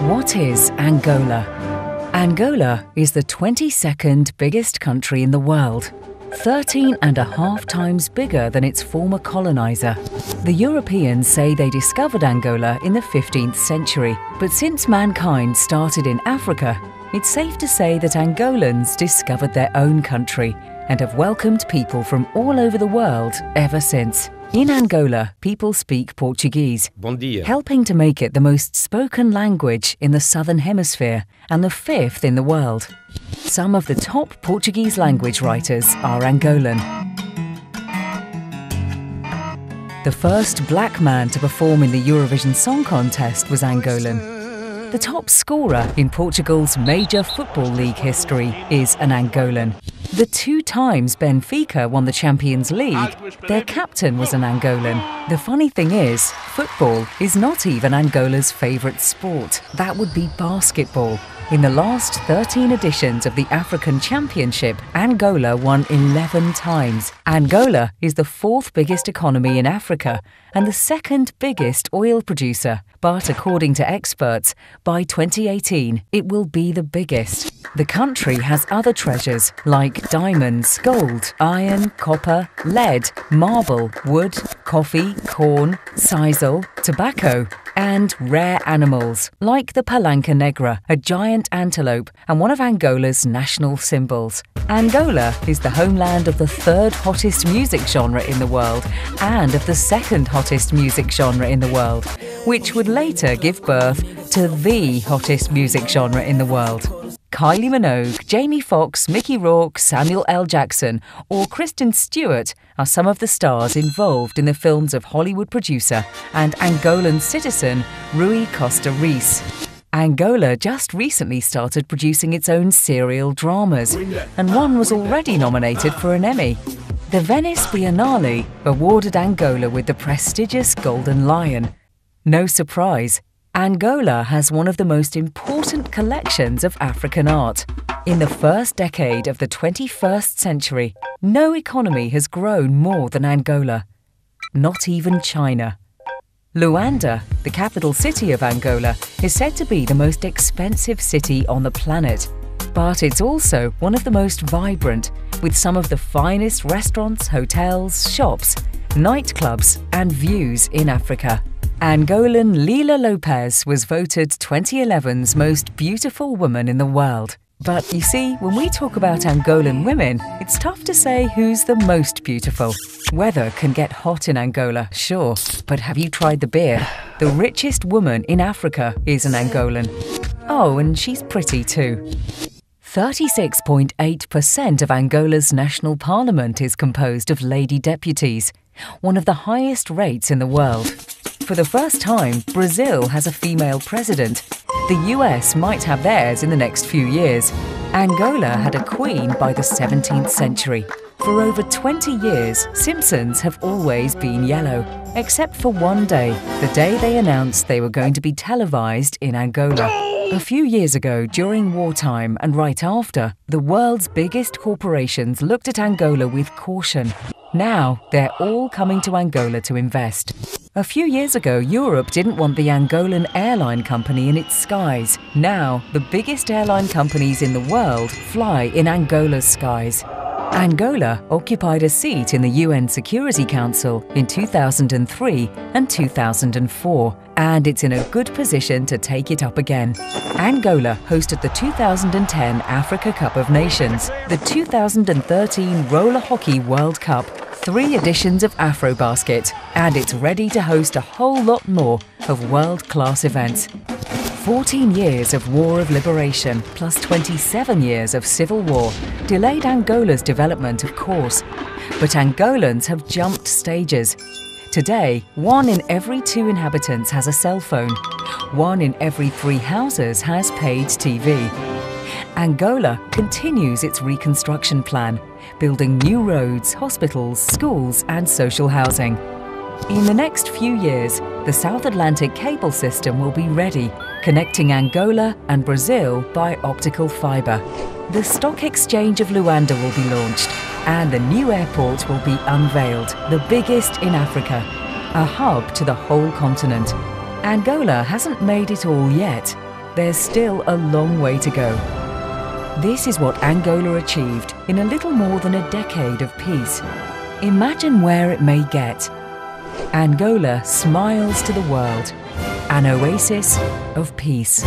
What is Angola? Angola is the 22nd biggest country in the world, 13.5 times bigger than its former colonizer. The Europeans say they discovered Angola in the 15th century, but since mankind started in Africa, it's safe to say that Angolans discovered their own country and have welcomed people from all over the world ever since. In Angola, people speak Portuguese, helping to make it the most spoken language in the Southern Hemisphere and the 5th in the world. Some of the top Portuguese language writers are Angolan. The first black man to perform in the Eurovision Song Contest was Angolan. The top scorer in Portugal's major football league history is an Angolan. The 2 times Benfica won the Champions League, their captain was an Angolan. The funny thing is, football is not even Angola's favourite sport. That would be basketball. In the last 13 editions of the African Championship, Angola won 11 times. Angola is the 4th biggest economy in Africa and the 2nd biggest oil producer. But according to experts, by 2018, it will be the biggest. The country has other treasures like diamonds, gold, iron, copper, lead, marble, wood, coffee, corn, sisal, tobacco, and rare animals like the palanca negra, a giant antelope and one of Angola's national symbols. Angola is the homeland of the 3rd hottest music genre in the world and of the 2nd hottest music genre in the world, which would later give birth to the hottest music genre in the world. Kylie Minogue, Jamie Foxx, Mickey Rourke, Samuel L. Jackson or Kristen Stewart are some of the stars involved in the films of Hollywood producer and Angolan citizen Rui Costa Reis. Angola just recently started producing its own serial dramas, and one was already nominated for an Emmy. The Venice Biennale awarded Angola with the prestigious Golden Lion. No surprise, Angola has one of the most important collections of African art. In the first decade of the 21st century, no economy has grown more than Angola. Not even China. Luanda, the capital city of Angola, is said to be the most expensive city on the planet. But it's also one of the most vibrant, with some of the finest restaurants, hotels, shops, nightclubs and views in Africa. Angolan Lila Lopez was voted 2011's most beautiful woman in the world. But you see, when we talk about Angolan women, it's tough to say who's the most beautiful. Weather can get hot in Angola, sure, but have you tried the beer? The richest woman in Africa is an Angolan. Oh, and she's pretty too. 36.8% of Angola's national parliament is composed of lady deputies, one of the highest rates in the world. For the first time, Brazil has a female president. The US might have theirs in the next few years. Angola had a queen by the 17th century. For over 20 years, Simpsons have always been yellow, except for one day, the day they announced they were going to be televised in Angola. A few years ago, during wartime and right after, the world's biggest corporations looked at Angola with caution. Now, they're all coming to Angola to invest. A few years ago, Europe didn't want the Angolan airline company in its skies. Now, the biggest airline companies in the world fly in Angola's skies. Angola occupied a seat in the UN Security Council in 2003 and 2004, and it's in a good position to take it up again. Angola hosted the 2010 Africa Cup of Nations, the 2013 Roller Hockey World Cup, 3 editions of Afrobasket, and it's ready to host a whole lot more of world-class events. 14 years of War of Liberation plus 27 years of civil war delayed Angola's development, of course. But Angolans have jumped stages. Today, 1 in every 2 inhabitants has a cell phone. 1 in every 3 houses has paid TV. Angola continues its reconstruction plan, building new roads, hospitals, schools and social housing. In the next few years, the South Atlantic cable system will be ready, connecting Angola and Brazil by optical fibre. The stock exchange of Luanda will be launched, and the new airport will be unveiled, the biggest in Africa, a hub to the whole continent. Angola hasn't made it all yet. there's still a long way to go. This is what Angola achieved in a little more than a decade of peace. Imagine where it may get. Angola smiles to the world, an oasis of peace.